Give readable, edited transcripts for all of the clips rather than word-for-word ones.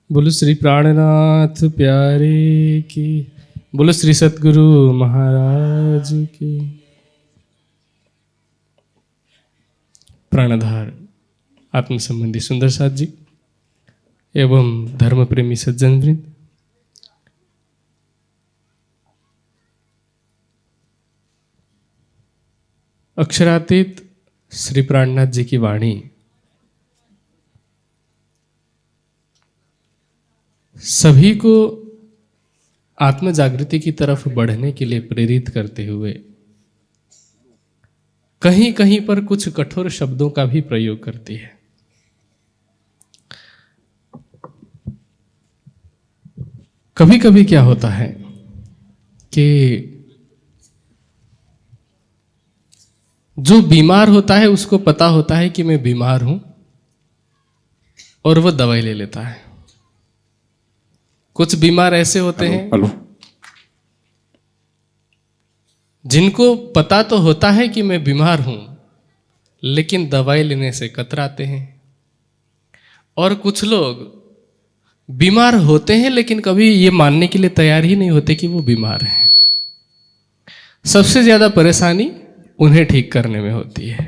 बोलो श्री प्राणनाथ प्यारे की, बोलो श्री सतगुरु महाराज की। प्राणधार आत्म संबंधी सुंदर साथ जी एवं धर्म प्रेमी सज्जन वृंद, अक्षरातीत श्री प्राणनाथ जी की वाणी सभी को आत्म जागृति की तरफ बढ़ने के लिए प्रेरित करते हुए कहीं कहीं पर कुछ कठोर शब्दों का भी प्रयोग करती है। कभी कभी क्या होता है कि जो बीमार होता है उसको पता होता है कि मैं बीमार हूं और वो दवाई ले लेता है। कुछ बीमार ऐसे होते हैं जिनको पता तो होता है कि मैं बीमार हूं लेकिन दवाई लेने से कतराते हैं। और कुछ लोग बीमार होते हैं लेकिन कभी ये मानने के लिए तैयार ही नहीं होते कि वो बीमार हैं। सबसे ज्यादा परेशानी उन्हें ठीक करने में होती है।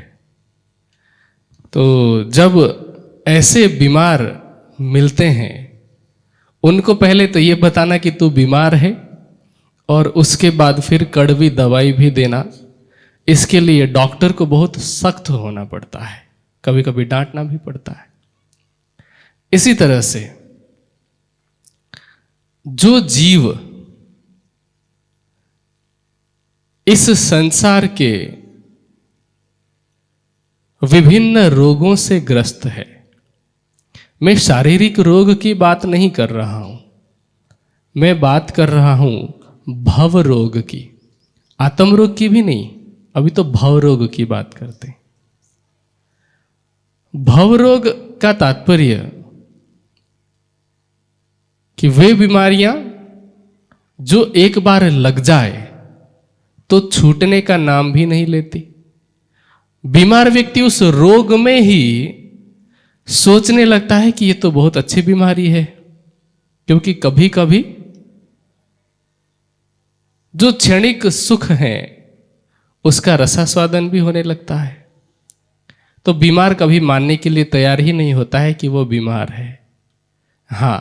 तो जब ऐसे बीमार मिलते हैं उनको पहले तो ये बताना कि तू बीमार है और उसके बाद फिर कड़वी दवाई भी देना। इसके लिए डॉक्टर को बहुत सख्त होना पड़ता है, कभी कभी डांटना भी पड़ता है। इसी तरह से जो जीव इस संसार के विभिन्न रोगों से ग्रस्त है, मैं शारीरिक रोग की बात नहीं कर रहा हूं, मैं बात कर रहा हूं भव रोग की, आत्म रोग की भी नहीं, अभी तो भव रोग की बात करते हैं। भव रोग का तात्पर्य कि वे बीमारियां जो एक बार लग जाए तो छूटने का नाम भी नहीं लेती। बीमार व्यक्ति उस रोग में ही सोचने लगता है कि ये तो बहुत अच्छी बीमारी है, क्योंकि कभी कभी जो क्षणिक सुख है उसका रसास्वादन भी होने लगता है। तो बीमार कभी मानने के लिए तैयार ही नहीं होता है कि वो बीमार है। हां,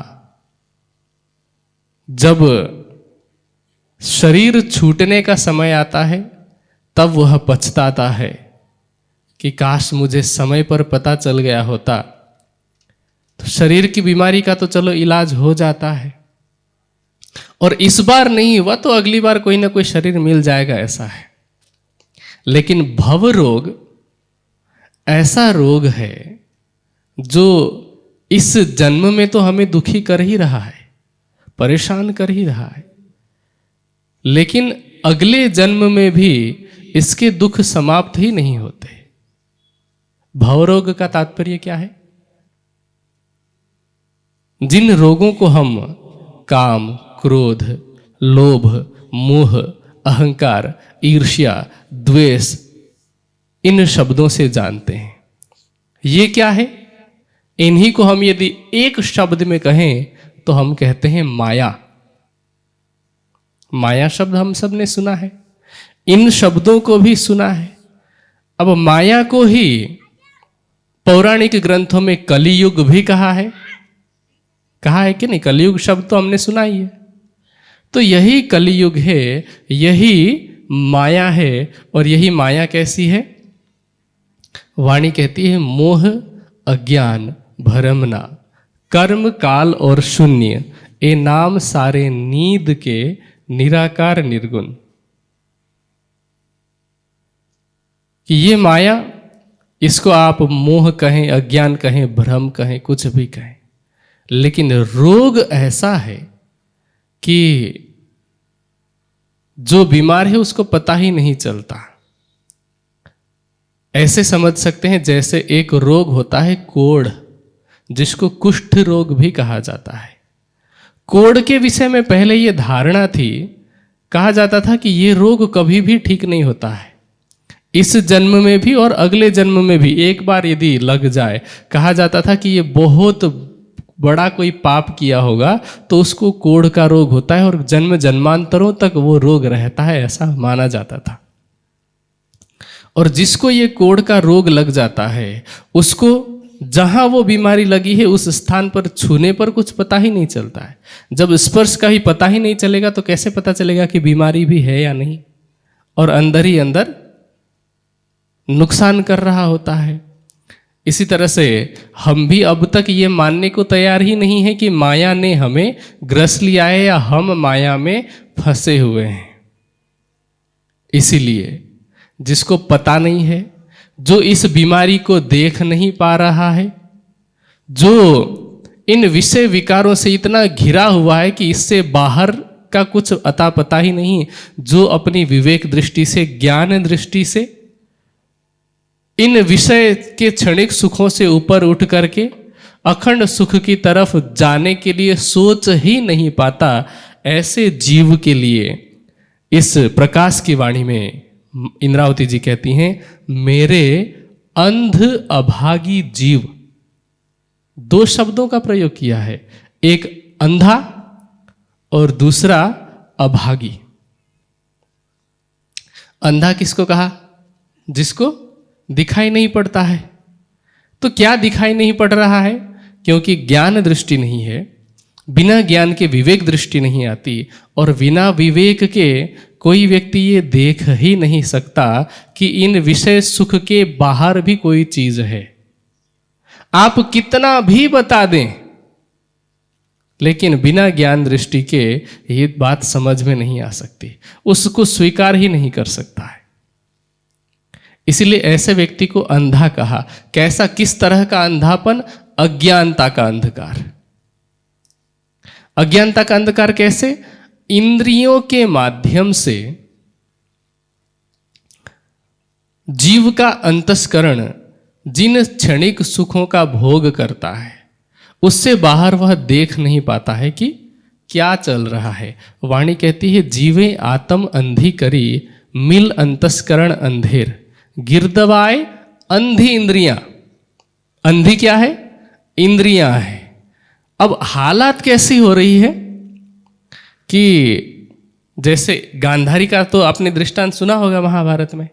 जब शरीर छूटने का समय आता है तब वह पछताता है कि काश मुझे समय पर पता चल गया होता। तो शरीर की बीमारी का तो चलो इलाज हो जाता है, और इस बार नहीं हुआ तो अगली बार कोई ना कोई शरीर मिल जाएगा, ऐसा है। लेकिन भव रोग ऐसा रोग है जो इस जन्म में तो हमें दुखी कर ही रहा है, परेशान कर ही रहा है, लेकिन अगले जन्म में भी इसके दुख समाप्त ही नहीं होते। भवरोग का तात्पर्य क्या है? जिन रोगों को हम काम, क्रोध, लोभ, मोह, अहंकार, ईर्ष्या, द्वेष इन शब्दों से जानते हैं, ये क्या है? इन्हीं को हम यदि एक शब्द में कहें तो हम कहते हैं माया। माया शब्द हम सब ने सुना है, इन शब्दों को भी सुना है। अब माया को ही पौराणिक ग्रंथों में कलियुग भी कहा है कि नहीं? कलियुग शब्द तो हमने सुना ही है। तो यही कलियुग है, यही माया है। और यही माया कैसी है? वाणी कहती है मोह, अज्ञान, भरमना, कर्म, काल और शून्य, ये नाम सारे नींद के निराकार निर्गुण। कि ये माया, इसको आप मोह कहें, अज्ञान कहें, भ्रम कहें, कुछ भी कहें, लेकिन रोग ऐसा है कि जो बीमार है उसको पता ही नहीं चलता। ऐसे समझ सकते हैं जैसे एक रोग होता है कोढ़, जिसको कुष्ठ रोग भी कहा जाता है। कोढ़ के विषय में पहले ये धारणा थी, कहा जाता था कि ये रोग कभी भी ठीक नहीं होता है, इस जन्म में भी और अगले जन्म में भी एक बार यदि लग जाए, कहा जाता था कि ये बहुत बड़ा कोई पाप किया होगा तो उसको कोढ़ का रोग होता है और जन्म जन्मांतरों तक वो रोग रहता है, ऐसा माना जाता था। और जिसको ये कोढ़ का रोग लग जाता है उसको जहां वो बीमारी लगी है उस स्थान पर छूने पर कुछ पता ही नहीं चलता है। जब स्पर्श का ही पता ही नहीं चलेगा तो कैसे पता चलेगा कि बीमारी भी है या नहीं, और अंदर ही अंदर नुकसान कर रहा होता है। इसी तरह से हम भी अब तक ये मानने को तैयार ही नहीं है कि माया ने हमें ग्रस लिया है या हम माया में फंसे हुए हैं। इसीलिए जिसको पता नहीं है, जो इस बीमारी को देख नहीं पा रहा है, जो इन विषय विकारों से इतना घिरा हुआ है कि इससे बाहर का कुछ अता पता ही नहीं, जो अपनी विवेक दृष्टि से, ज्ञान दृष्टि से इन विषय के क्षणिक सुखों से ऊपर उठ करके अखंड सुख की तरफ जाने के लिए सोच ही नहीं पाता, ऐसे जीव के लिए इस प्रकाश की वाणी में इंद्रावती जी कहती हैं, मेरे अंध अभागी जीव। दो शब्दों का प्रयोग किया है, एक अंधा और दूसरा अभागी। अंधा किसको कहा? जिसको दिखाई नहीं पड़ता है। तो क्या दिखाई नहीं पड़ रहा है? क्योंकि ज्ञान दृष्टि नहीं है, बिना ज्ञान के विवेक दृष्टि नहीं आती, और बिना विवेक के कोई व्यक्ति ये देख ही नहीं सकता कि इन विषय सुख के बाहर भी कोई चीज है। आप कितना भी बता दें, लेकिन बिना ज्ञान दृष्टि के ये बात समझ में नहीं आ सकती, उसको स्वीकार ही नहीं कर सकता है। इसलिए ऐसे व्यक्ति को अंधा कहा। कैसा, किस तरह का अंधापन? अज्ञानता का अंधकार। अज्ञानता का अंधकार कैसे? इंद्रियों के माध्यम से जीव का अंतस्करण जिन क्षणिक सुखों का भोग करता है, उससे बाहर वह देख नहीं पाता है कि क्या चल रहा है। वाणी कहती है, जीवे आत्म अंधी करी, मिल अंतस्करण अंधेर, गिरदवाए अंधी इंद्रियां। अंधी क्या है? इंद्रियां है। अब हालात कैसी हो रही है कि जैसे गांधारी का तो आपने दृष्टांत सुना होगा महाभारत में।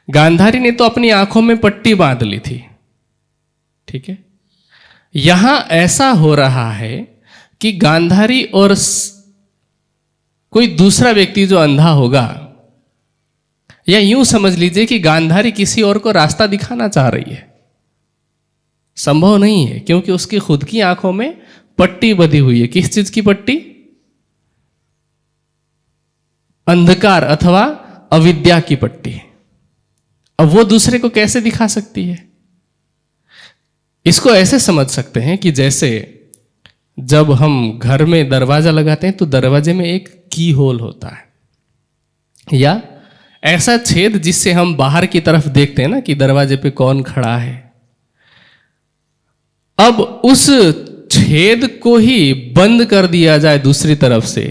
गांधारी ने तो अपनी आंखों में पट्टी बांध ली थी, ठीक है। यहां ऐसा हो रहा है कि गांधारी और कोई दूसरा व्यक्ति जो अंधा होगा, या यूं समझ लीजिए कि गांधारी किसी और को रास्ता दिखाना चाह रही है। संभव नहीं है, क्योंकि उसकी खुद की आंखों में पट्टी बंधी हुई है। किस चीज की पट्टी? अंधकार अथवा अविद्या की पट्टी। अब वो दूसरे को कैसे दिखा सकती है? इसको ऐसे समझ सकते हैं कि जैसे जब हम घर में दरवाजा लगाते हैं तो दरवाजे में एक की होल होता है, या ऐसा छेद जिससे हम बाहर की तरफ देखते हैं ना कि दरवाजे पे कौन खड़ा है। अब उस छेद को ही बंद कर दिया जाए दूसरी तरफ से,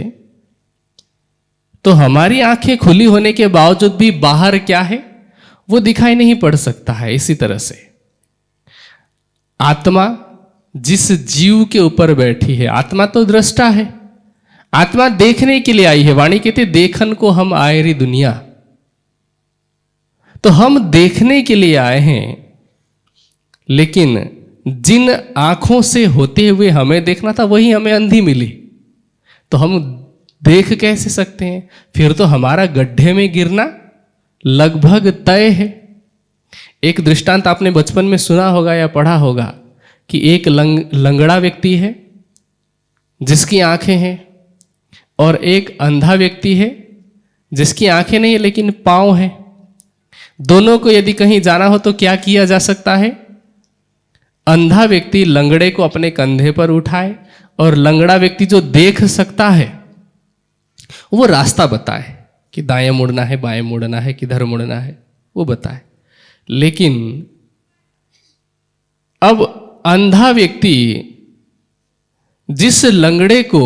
तो हमारी आंखें खुली होने के बावजूद भी बाहर क्या है वो दिखाई नहीं पड़ सकता है। इसी तरह से आत्मा जिस जीव के ऊपर बैठी है, आत्मा तो दृष्टा है, आत्मा देखने के लिए आई है। वाणी कहती है, देखन को हम आए री दुनिया। तो हम देखने के लिए आए हैं, लेकिन जिन आंखों से होते हुए हमें देखना था वही हमें अंधी मिली, तो हम देख कैसे सकते हैं? फिर तो हमारा गड्ढे में गिरना लगभग तय है। एक दृष्टांत आपने बचपन में सुना होगा या पढ़ा होगा कि एक लंगड़ा व्यक्ति है जिसकी आंखें हैं, और एक अंधा व्यक्ति है जिसकी आंखें नहीं है लेकिन पांव है। दोनों को यदि कहीं जाना हो तो क्या किया जा सकता है? अंधा व्यक्ति लंगड़े को अपने कंधे पर उठाए, और लंगड़ा व्यक्ति जो देख सकता है वो रास्ता बताए कि दाएं मुड़ना है, बाएं मुड़ना है, किधर मुड़ना है, वो बताए। लेकिन अब अंधा व्यक्ति जिस लंगड़े को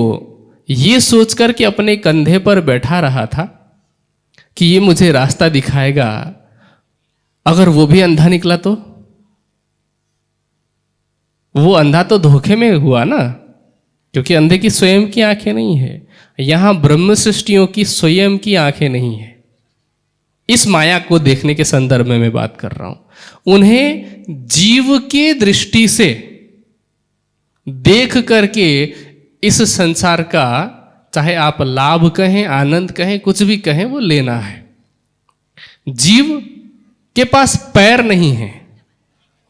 ये सोचकर कि अपने कंधे पर बैठा रहा था कि ये मुझे रास्ता दिखाएगा, अगर वो भी अंधा निकला तो वो अंधा तो धोखे में हुआ ना, क्योंकि अंधे की स्वयं की आंखें नहीं है। यहां ब्रह्म सृष्टियों की स्वयं की आंखें नहीं है। इस माया को देखने के संदर्भ में मैं बात कर रहा हूं। उन्हें जीव के दृष्टि से देख करके इस संसार का, चाहे आप लाभ कहें, आनंद कहें, कुछ भी कहें, वो लेना है। जीव के पास पैर नहीं है,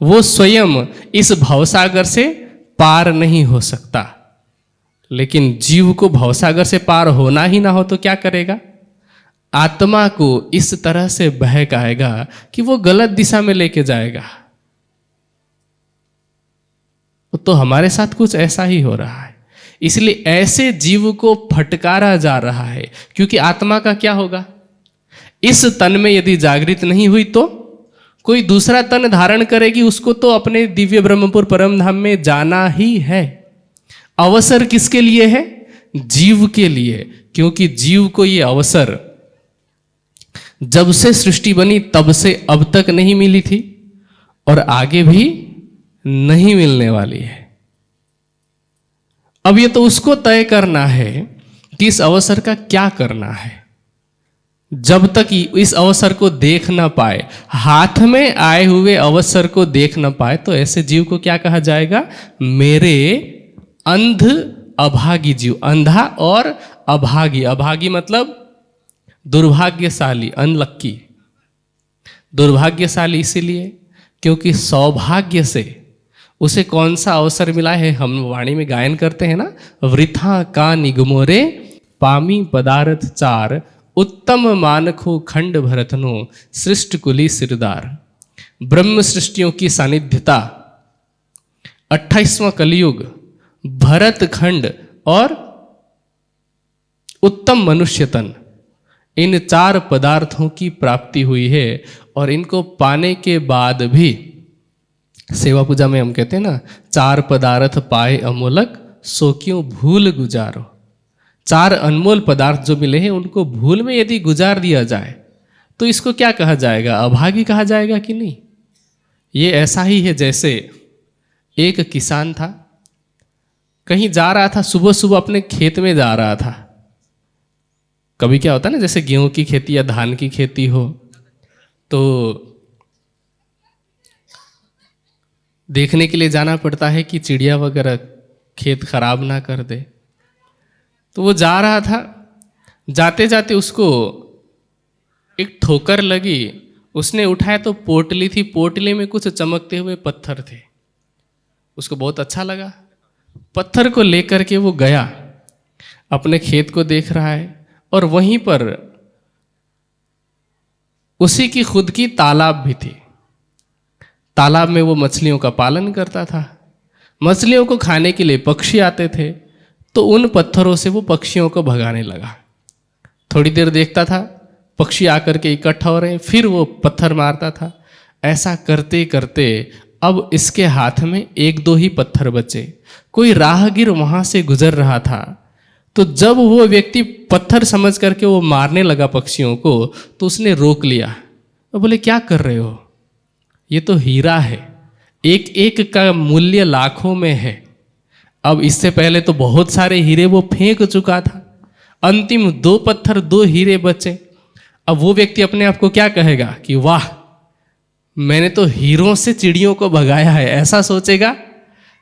वो स्वयं इस भवसागर से पार नहीं हो सकता। लेकिन जीव को भवसागर से पार होना ही ना हो तो क्या करेगा? आत्मा को इस तरह से बहकाएगा कि वो गलत दिशा में लेके जाएगा। तो हमारे साथ कुछ ऐसा ही हो रहा है। इसलिए ऐसे जीव को फटकारा जा रहा है, क्योंकि आत्मा का क्या होगा? इस तन में यदि जागृत नहीं हुई तो कोई दूसरा तन धारण करेगी, उसको तो अपने दिव्य ब्रह्मपुर परम धाम में जाना ही है। अवसर किसके लिए है? जीव के लिए, क्योंकि जीव को ये अवसर जब से सृष्टि बनी तब से अब तक नहीं मिली थी और आगे भी नहीं मिलने वाली है। अब ये तो उसको तय करना है कि इस अवसर का क्या करना है। जब तक इस अवसर को देख ना पाए, हाथ में आए हुए अवसर को देख ना पाए, तो ऐसे जीव को क्या कहा जाएगा? मेरे अंध अभागी जीव। अंधा और अभागी, अभागी मतलब दुर्भाग्यशाली, अनलक्की। दुर्भाग्यशाली इसीलिए क्योंकि सौभाग्य से उसे कौन सा अवसर मिला है? हम वाणी में गायन करते हैं ना, वृथा का निगमोरे पामी पदार्थ चार, उत्तम मानखो खंड भरतनो सृष्ट कुली सिरदार। ब्रह्म सृष्टियों की सानिध्यता, 28वां कलयुग, भरत खंड और उत्तम मनुष्य तन, इन 4 पदार्थों की प्राप्ति हुई है। और इनको पाने के बाद भी सेवा पूजा में हम कहते हैं ना, 4 पदार्थ पाए अमोलक, सो क्यों भूल गुजारो। 4 अनमोल पदार्थ जो मिले हैं उनको भूल में यदि गुजार दिया जाए तो इसको क्या कहा जाएगा? अभागी कहा जाएगा कि नहीं? ये ऐसा ही है जैसे एक किसान था, कहीं जा रहा था, सुबह सुबह अपने खेत में जा रहा था। कभी क्या होता है ना, जैसे गेहूं की खेती या धान की खेती हो तो देखने के लिए जाना पड़ता है कि चिड़िया वगैरह खेत खराब ना कर दे। तो वो जा रहा था, जाते जाते उसको एक ठोकर लगी। उसने उठाया तो पोटली थी, पोटली में कुछ चमकते हुए पत्थर थे। उसको बहुत अच्छा लगा, पत्थर को लेकर के वो गया, अपने खेत को देख रहा है और वहीं पर उसी की खुद की तालाब भी थी। तालाब में वो मछलियों का पालन करता था। मछलियों को खाने के लिए पक्षी आते थे, तो उन पत्थरों से वो पक्षियों को भगाने लगा। थोड़ी देर देखता था पक्षी आकर के इकट्ठा हो रहे हैं, फिर वो पत्थर मारता था। ऐसा करते करते अब इसके हाथ में 1-2 ही पत्थर बचे। कोई राहगीर वहां से गुजर रहा था, तो जब वो व्यक्ति पत्थर समझ करके वो मारने लगा पक्षियों को, तो उसने रोक लिया और बोले, क्या कर रहे हो? ये तो हीरा है, एक एक का मूल्य लाखों में है। अब इससे पहले तो बहुत सारे हीरे वो फेंक चुका था, अंतिम 2 पत्थर 2 हीरे बचे। अब वो व्यक्ति अपने आप को क्या कहेगा कि वाह, मैंने तो हीरों से चिड़ियों को भगाया है, ऐसा सोचेगा?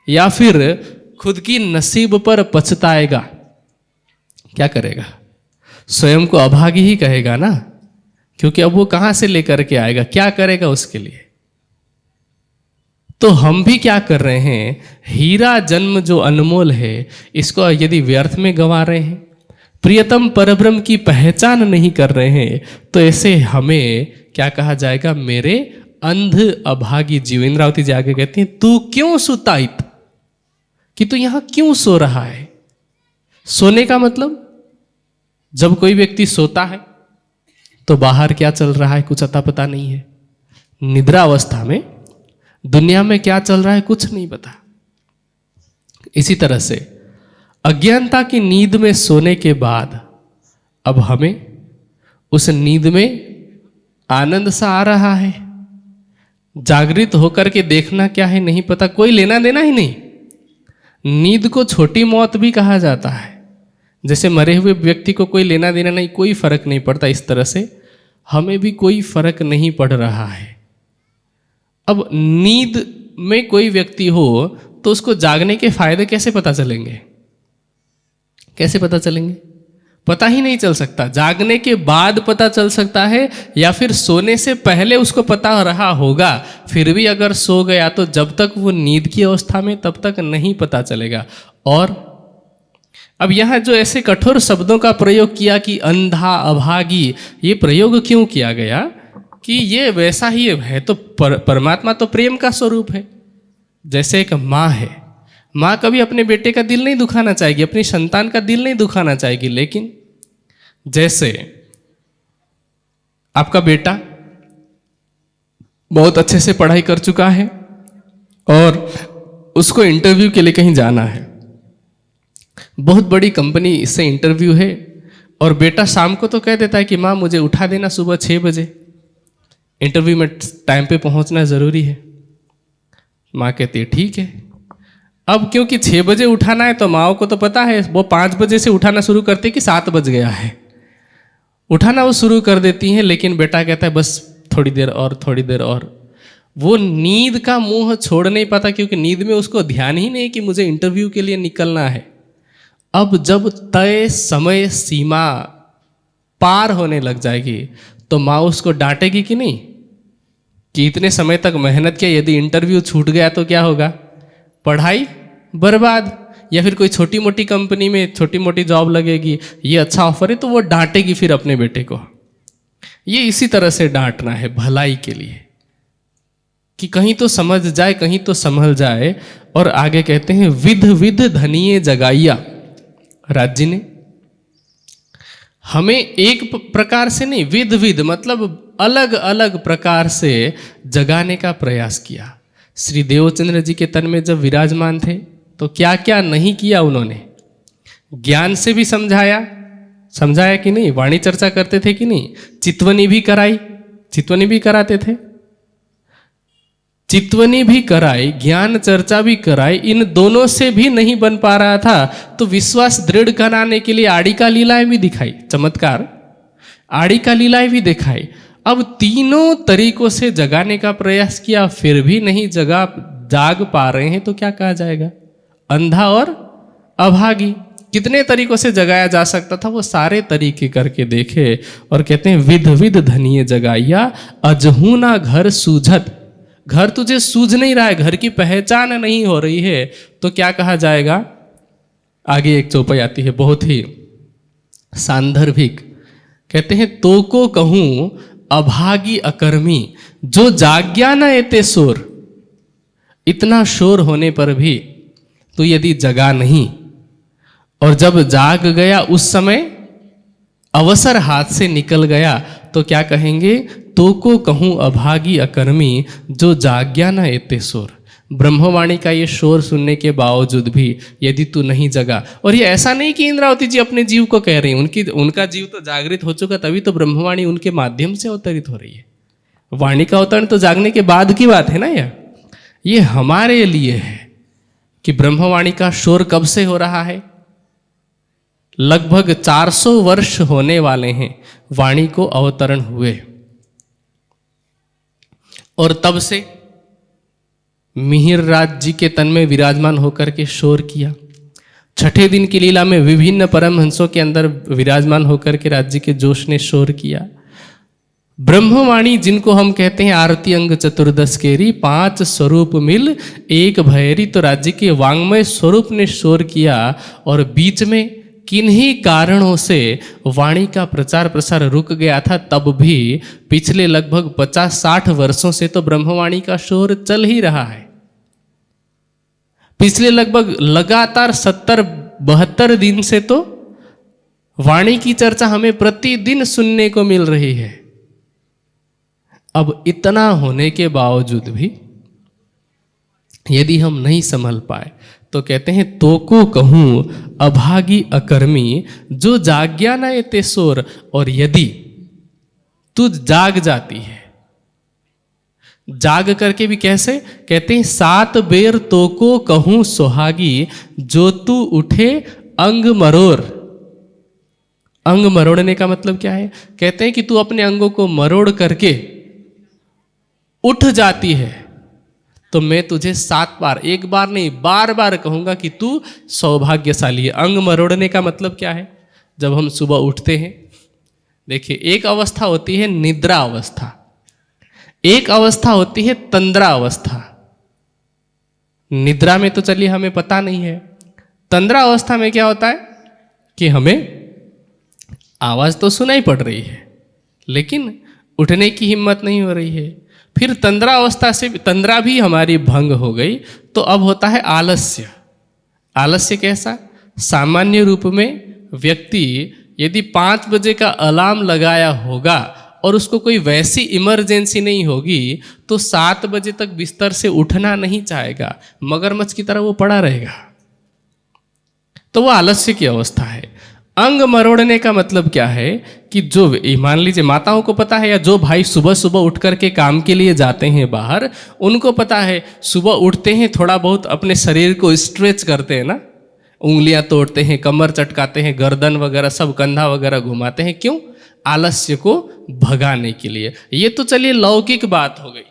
या फिर खुद की नसीब पर पछताएगा? क्या करेगा? स्वयं को अभागी ही कहेगा ना, क्योंकि अब वो कहां से लेकर के आएगा, क्या करेगा उसके लिए? तो हम भी क्या कर रहे हैं? हीरा जन्म जो अनमोल है, इसको यदि व्यर्थ में गंवा रहे हैं, प्रियतम परब्रह्म की पहचान नहीं कर रहे हैं, तो ऐसे हमें क्या कहा जाएगा? मेरे अंध अभागी जीव। इंद्रावती जी आगे कहती हैं, तू क्यों सुताइत, कि तू यहां क्यों सो रहा है? सोने का मतलब, जब कोई व्यक्ति सोता है तो बाहर क्या चल रहा है कुछ अता पता नहीं है। निद्रा अवस्था में दुनिया में क्या चल रहा है कुछ नहीं पता। इसी तरह से अज्ञानता की नींद में सोने के बाद अब हमें उस नींद में आनंद सा आ रहा है, जागृत होकर के देखना क्या है नहीं पता, कोई लेना देना ही नहीं। नींद को छोटी मौत भी कहा जाता है। जैसे मरे हुए व्यक्ति को कोई लेना देना नहीं, कोई फर्क नहीं पड़ता, इस तरह से हमें भी कोई फर्क नहीं पड़ रहा है। अब नींद में कोई व्यक्ति हो तो उसको जागने के फायदे कैसे पता चलेंगे? कैसे पता चलेंगे? पता ही नहीं चल सकता। जागने के बाद पता चल सकता है या फिर सोने से पहले उसको पता रहा होगा, फिर भी अगर सो गया तो जब तक वो नींद की अवस्था में तब तक नहीं पता चलेगा। और अब यहाँ जो ऐसे कठोर शब्दों का प्रयोग किया कि अंधा, अभागी, ये प्रयोग क्यों किया गया? कि ये वैसा ही है तो परमात्मा तो प्रेम का स्वरूप है। जैसे एक माँ है, माँ कभी अपने बेटे का दिल नहीं दुखाना चाहेगी, अपनी संतान का दिल नहीं दुखाना चाहेगी, लेकिन जैसे आपका बेटा बहुत अच्छे से पढ़ाई कर चुका है और उसको इंटरव्यू के लिए कहीं जाना है, बहुत बड़ी कंपनी से इंटरव्यू है, और बेटा शाम को तो कह देता है कि माँ मुझे उठा देना सुबह 6 बजे, इंटरव्यू में टाइम पे पहुंचना जरूरी है। माँ कहती है ठीक है। अब क्योंकि 6 बजे उठाना है तो माओ को तो पता है, वो 5 बजे से उठाना शुरू करते कि 7 बज गया है, उठाना वो शुरू कर देती हैं। लेकिन बेटा कहता है बस थोड़ी देर और, थोड़ी देर और। वो नींद का मुंह छोड़ नहीं पाता, क्योंकि नींद में उसको ध्यान ही नहीं कि मुझे इंटरव्यू के लिए निकलना है। अब जब तय समय सीमा पार होने लग जाएगी तो माँ उसको डांटेगी कि नहीं, कि इतने समय तक मेहनत किया, यदि इंटरव्यू छूट गया तो क्या होगा? पढ़ाई बर्बाद। या फिर कोई छोटी मोटी कंपनी में छोटी मोटी जॉब लगेगी, ये अच्छा ऑफर है, तो वो डांटेगी फिर अपने बेटे को। ये इसी तरह से डांटना है भलाई के लिए, कि कहीं तो समझ जाए, कहीं तो संभल जाए। और आगे कहते हैं विध विध धनिये जगाइया। राज जी ने हमें एक प्रकार से नहीं, विध विध मतलब अलग अलग प्रकार से जगाने का प्रयास किया। श्री देवचंद्र जी के तन में जब विराजमान थे तो क्या क्या नहीं किया उन्होंने। ज्ञान से भी समझाया कि नहीं, वाणी चर्चा करते थे कि नहीं, चितवनी भी कराई, चितवनी भी कराते थे, चितवनी भी कराई, ज्ञान चर्चा भी कराई। इन दोनों से भी नहीं बन पा रहा था तो विश्वास दृढ़ कराने के लिए आड़ी का लीलाएं भी दिखाई, चमत्कार आड़ी का लीलाएं भी दिखाई। अब तीनों तरीकों से जगाने का प्रयास किया, फिर भी नहीं जाग पा रहे हैं तो क्या कहा जाएगा? अंधा और अभागी। कितने तरीकों से जगाया जा सकता था, वो सारे तरीके करके देखे। और कहते हैं विध विध धनिये जगाइया, अजहू ना घर सूझत। घर तुझे सूझ नहीं रहा है, घर की पहचान नहीं हो रही है, तो क्या कहा जाएगा? आगे एक चौपाई आती है बहुत ही सांदर्भिक। कहते हैं तो को कहूं अभागी अकर्मी, जो जाग्या न एते शोर। इतना शोर होने पर भी तो यदि जगा नहीं, और जब जाग गया उस समय अवसर हाथ से निकल गया, तो क्या कहेंगे? तो को कहूं अभागी अकर्मी, जो जाग्या न एते शोर। ब्रह्मवाणी का ये शोर सुनने के बावजूद भी यदि तू नहीं जगा, और ये ऐसा नहीं कि इंद्रावती जी अपने जीव को कह रही हैं, उनका जीव तो जागृत हो चुका, तभी तो ब्रह्मवाणी उनके माध्यम से अवतरित हो रही है। वाणी का अवतरण तो जागने के बाद की बात है ना यार। ये हमारे लिए है कि ब्रह्मवाणी का शोर कब से हो रहा है। लगभग 400 वर्ष होने वाले हैं वाणी को अवतरण हुए, और तब से मिहिर राज जी के तन में विराजमान होकर के शोर किया। छठे दिन की लीला में विभिन्न परमहंसों के अंदर विराजमान होकर के राज जी के जोश ने शोर किया। ब्रह्मवाणी जिनको हम कहते हैं आरती अंग चतुर्दश केरी, 5 स्वरूप मिल एक भैरी, तो राज्य के वांग्मय स्वरूप ने शोर किया। और बीच में किन्हीं कारणों से वाणी का प्रचार प्रसार रुक गया था, तब भी पिछले लगभग 50-60 वर्षों से तो ब्रह्मवाणी का शोर चल ही रहा है। पिछले लगभग लगातार 70-72 दिन से तो वाणी की चर्चा हमें प्रतिदिन सुनने को मिल रही है। अब इतना होने के बावजूद भी यदि हम नहीं संभल पाए तो कहते हैं तो को कहूं अभागी अकर्मी, जो जाग्या न एते शोर। और यदि तू जाग जाती है, जाग करके भी कैसे कहते हैं, 7 बेर तो को कहूं सुहागी, जो तू उठे अंग मरोड़। अंग मरोड़ने का मतलब क्या है? कहते हैं कि तू अपने अंगों को मरोड़ करके उठ जाती है तो मैं तुझे 7 बार, एक बार नहीं बार बार कहूंगा कि तू सौभाग्यशाली है। अंग मरोड़ने का मतलब क्या है? जब हम सुबह उठते हैं, देखिए एक अवस्था होती है निद्रा अवस्था, एक अवस्था होती है तंद्रा अवस्था। निद्रा में तो चलिए हमें पता नहीं है, तंद्रा अवस्था में क्या होता है कि हमें आवाज तो सुनाई पड़ रही है लेकिन उठने की हिम्मत नहीं हो रही है। फिर तंद्रा अवस्था से तंद्रा भी हमारी भंग हो गई तो अब होता है आलस्य। आलस्य कैसा? सामान्य रूप में व्यक्ति यदि 5 बजे का अलार्म लगाया होगा और उसको कोई वैसी इमरजेंसी नहीं होगी तो 7 बजे तक बिस्तर से उठना नहीं चाहेगा, मगरमच्छ की तरह वो पड़ा रहेगा। तो वो आलस्य की अवस्था है। अंग मरोड़ने का मतलब क्या है कि जो मान लीजिए माताओं को पता है, या जो भाई सुबह सुबह उठ करके काम के लिए जाते हैं बाहर, उनको पता है सुबह उठते हैं थोड़ा बहुत अपने शरीर को स्ट्रेच करते हैं ना, उंगलियां तोड़ते हैं, कमर चटकाते हैं, गर्दन वगैरह सब कंधा वगैरह घुमाते हैं। क्यों? आलस्य को भगाने के लिए। ये तो चलिए लौकिक बात हो गई।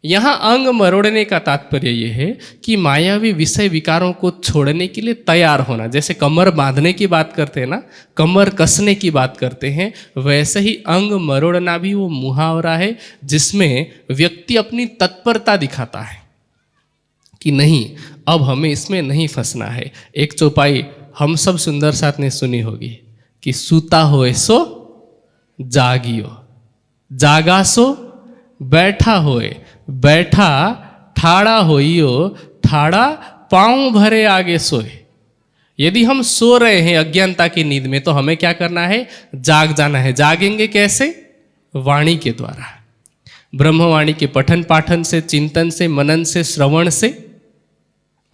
यहाँ अंग मरोड़ने का तात्पर्य ये है कि मायावी विषय विकारों को छोड़ने के लिए तैयार होना। जैसे कमर बांधने की बात करते हैं ना, कमर कसने की बात करते हैं, वैसे ही अंग मरोड़ना भी वो मुहावरा है जिसमें व्यक्ति अपनी तत्परता दिखाता है कि नहीं अब हमें इसमें नहीं फंसना है। एक चौपाई हम सब सुंदर साथ ने सुनी होगी कि सूता होए सो जागियो, जागा सो बैठा होए, बैठा ठाड़ा होइयो, ठाड़ा पांव भरे आगे सोए। यदि हम सो रहे हैं अज्ञानता की नींद में तो हमें क्या करना है? जाग जाना है। जागेंगे कैसे? वाणी के द्वारा, ब्रह्मवाणी के पठन पाठन से, चिंतन से, मनन से, श्रवण से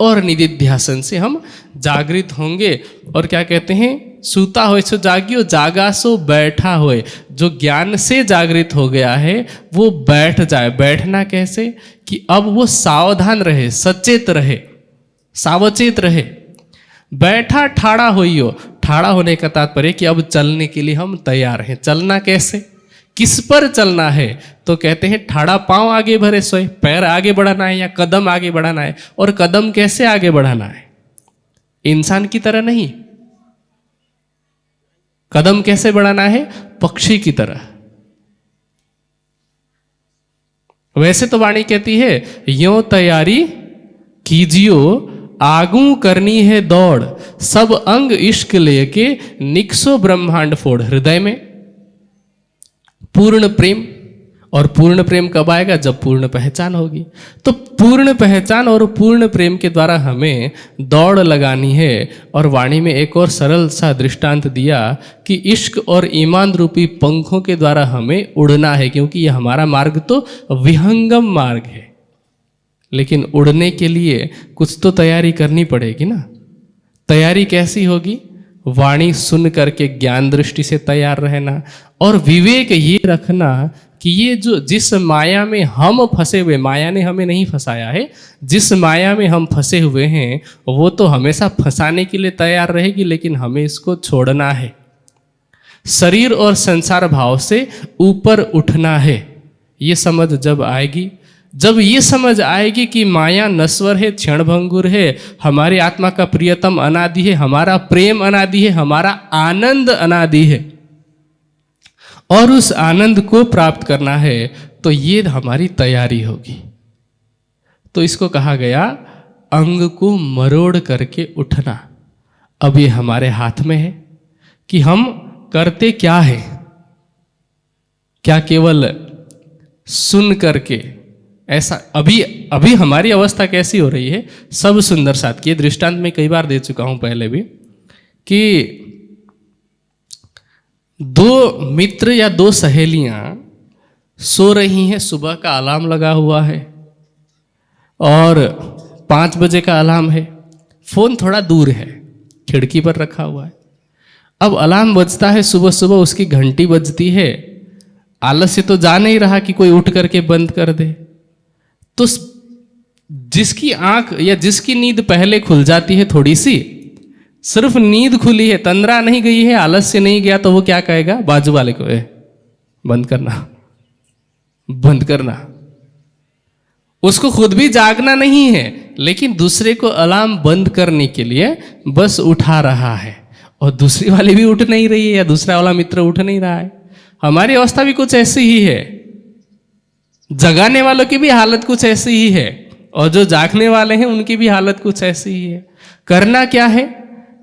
और निधिध्यासन से हम जागृत होंगे। और क्या कहते हैं? सूता होए सो जागियो, जागा सो बैठा होए। जो ज्ञान से जागृत हो गया है वो बैठ जाए। बैठना कैसे? कि अब वो सावधान रहे, सचेत रहे, सावचेत रहे। बैठा ठाड़ा होइयो, ठाड़ा होने का तात्पर्य कि अब चलने के लिए हम तैयार हैं। चलना कैसे? किस पर चलना है? तो कहते हैं ठाड़ा पांव आगे भरे सोए, पैर आगे बढ़ाना है या कदम आगे बढ़ाना है। और कदम कैसे आगे बढ़ाना है? इंसान की तरह नहीं। कदम कैसे बढ़ाना है? पक्षी की तरह। वैसे तो वाणी कहती है यो तैयारी कीजियो, आगू करनी है दौड़, सब अंग इश्क लेके निकसो ब्रह्मांड फोड़। हृदय में पूर्ण प्रेम। और पूर्ण प्रेम कब आएगा? जब पूर्ण पहचान होगी। तो पूर्ण पहचान और पूर्ण प्रेम के द्वारा हमें दौड़ लगानी है। और वाणी में एक और सरल सा दृष्टांत दिया कि इश्क और ईमान रूपी पंखों के द्वारा हमें उड़ना है, क्योंकि यह हमारा मार्ग तो विहंगम मार्ग है। लेकिन उड़ने के लिए कुछ तो तैयारी करनी पड़ेगी ना। तैयारी कैसी होगी? वाणी सुन करके ज्ञान दृष्टि से तैयार रहना और विवेक ये रखना कि ये जो जिस माया में हम फंसे हुए, माया ने हमें नहीं फंसाया है, जिस माया में हम फंसे हुए हैं वो तो हमेशा फंसाने के लिए तैयार रहेगी, लेकिन हमें इसको छोड़ना है। शरीर और संसार भाव से ऊपर उठना है। ये समझ जब आएगी, जब ये समझ आएगी कि माया नश्वर है, क्षणभंगुर है, हमारी आत्मा का प्रियतम अनादि है, हमारा प्रेम अनादि है, हमारा आनंद अनादि है और उस आनंद को प्राप्त करना है, तो ये हमारी तैयारी होगी। तो इसको कहा गया अंग को मरोड़ करके उठना। अब ये हमारे हाथ में है कि हम करते क्या है। क्या केवल सुन करके ऐसा? अभी हमारी अवस्था कैसी हो रही है? सब सुंदर साथ की दृष्टांत में कई बार दे चुका हूं पहले भी कि 2 मित्र या 2 सहेलियां सो रही हैं, सुबह का अलार्म लगा हुआ है और 5 बजे का अलार्म है, फोन थोड़ा दूर है, खिड़की पर रखा हुआ है। अब अलार्म बजता है सुबह सुबह, उसकी घंटी बजती है, आलस्य तो जा नहीं रहा कि कोई उठ करके बंद कर दे। 5 बजे का अलार्म है, 2 मित्र या 2 सहेलियां सो रही हैं, सुबह का अलार्म लगा हुआ है और 5 बजे का अलार्म है, फोन थोड़ा दूर है, खिड़की पर रखा हुआ है। अब अलार्म बजता है सुबह सुबह, उसकी घंटी बजती है, आलस्य तो जा नहीं रहा कि कोई उठ करके बंद कर दे। तो जिसकी आंख या जिसकी नींद पहले खुल जाती है थोड़ी सी, सिर्फ नींद खुली है, तंद्रा नहीं गई है, आलस्य नहीं गया, तो वो क्या कहेगा बाजू वाले को, बंद करना, बंद करना। उसको खुद भी जागना नहीं है, लेकिन दूसरे को अलार्म बंद करने के लिए बस उठा रहा है, और दूसरी वाली भी उठ नहीं रही है, या दूसरा वाला मित्र उठ नहीं रहा है। हमारी अवस्था भी कुछ ऐसी ही है, जगाने वालों की भी हालत कुछ ऐसी ही है, और जो जागने वाले हैं उनकी भी हालत कुछ ऐसी ही है। करना क्या है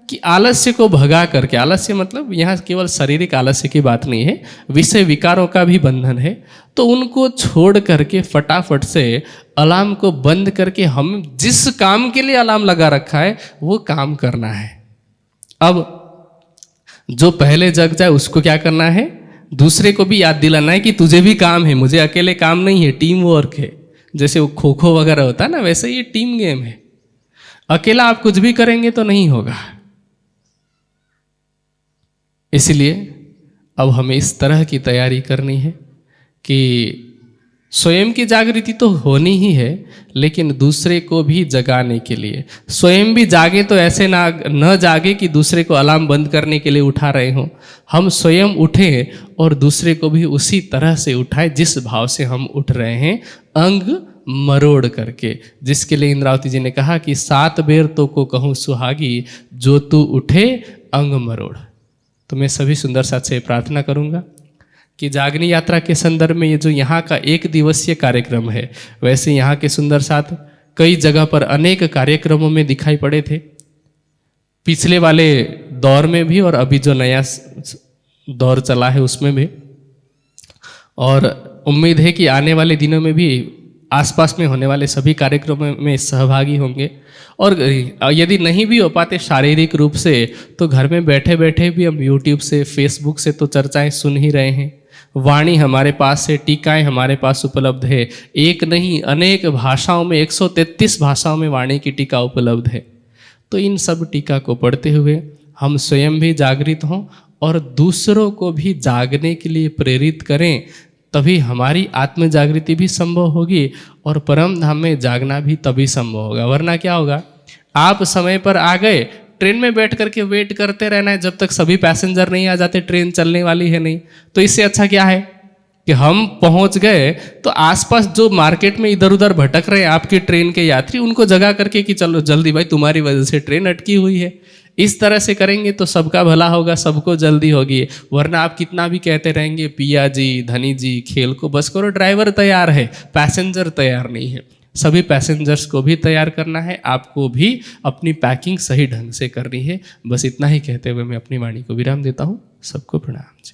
कि आलस्य को भगा करके, आलस्य मतलब यहाँ केवल शारीरिक आलस्य की बात नहीं है, विषय विकारों का भी बंधन है, तो उनको छोड़ करके फटाफट से अलार्म को बंद करके हम जिस काम के लिए अलार्म लगा रखा है वो काम करना है। अब जो पहले जग जाए उसको क्या करना है, दूसरे को भी याद दिलाना है कि तुझे भी काम है, मुझे अकेले काम नहीं है, टीम वर्क है। जैसे वो खो खो वगैरह होता है ना, वैसे ये टीम गेम है, अकेला आप कुछ भी करेंगे तो नहीं होगा। इसलिए अब हमें इस तरह की तैयारी करनी है कि स्वयं की जागृति तो होनी ही है, लेकिन दूसरे को भी जगाने के लिए स्वयं भी जागे, तो ऐसे न जागे कि दूसरे को अलार्म बंद करने के लिए उठा रहे हों। हम स्वयं उठें और दूसरे को भी उसी तरह से उठाएं जिस भाव से हम उठ रहे हैं, अंग मरोड़ करके। जिसके लिए इंद्रावती जी ने कहा कि 7 बेर तो को कहूँ सुहागी, जो तू उठे अंग मरोड़। तो मैं सभी सुंदर साथ से प्रार्थना करूंगा कि जागनी यात्रा के संदर्भ में ये जो यहाँ का 1 दिवसीय कार्यक्रम है, वैसे यहाँ के सुंदर साथ कई जगह पर अनेक कार्यक्रमों में दिखाई पड़े थे, पिछले वाले दौर में भी और अभी जो नया दौर चला है उसमें भी, और उम्मीद है कि आने वाले दिनों में भी आसपास में होने वाले सभी कार्यक्रमों में सहभागी होंगे। और यदि नहीं भी हो पाते शारीरिक रूप से, तो घर में बैठे बैठे भी हम यूट्यूब से, फेसबुक से तो चर्चाएं सुन ही रहे हैं। वाणी हमारे पास है, टीकाएं हमारे पास उपलब्ध है, एक नहीं अनेक भाषाओं में, 133 भाषाओं में वाणी की टीका उपलब्ध है। तो इन सब टीका को पढ़ते हुए हम स्वयं भी जागृत हों और दूसरों को भी जागने के लिए प्रेरित करें, तभी हमारी आत्म जागृति भी संभव होगी और परम धाम में जागना भी तभी संभव होगा। वरना क्या होगा, आप समय पर आ गए, ट्रेन में बैठ करके वेट करते रहना है जब तक सभी पैसेंजर नहीं आ जाते, ट्रेन चलने वाली है नहीं। तो इससे अच्छा क्या है कि हम पहुंच गए तो आसपास जो मार्केट में इधर उधर भटक रहे हैं आपकी ट्रेन के यात्री, उनको जगा करके कि चलो जल्दी भाई, तुम्हारी वजह से ट्रेन अटकी हुई है। इस तरह से करेंगे तो सबका भला होगा, सबको जल्दी होगी। वरना आप कितना भी कहते रहेंगे पिया जी, धनी जी, खेल को बस करो, ड्राइवर तैयार है, पैसेंजर तैयार नहीं है। सभी पैसेंजर्स को भी तैयार करना है, आपको भी अपनी पैकिंग सही ढंग से करनी है। बस इतना ही कहते हुए मैं अपनी वाणी को विराम देता हूँ। सबको प्रणाम जी।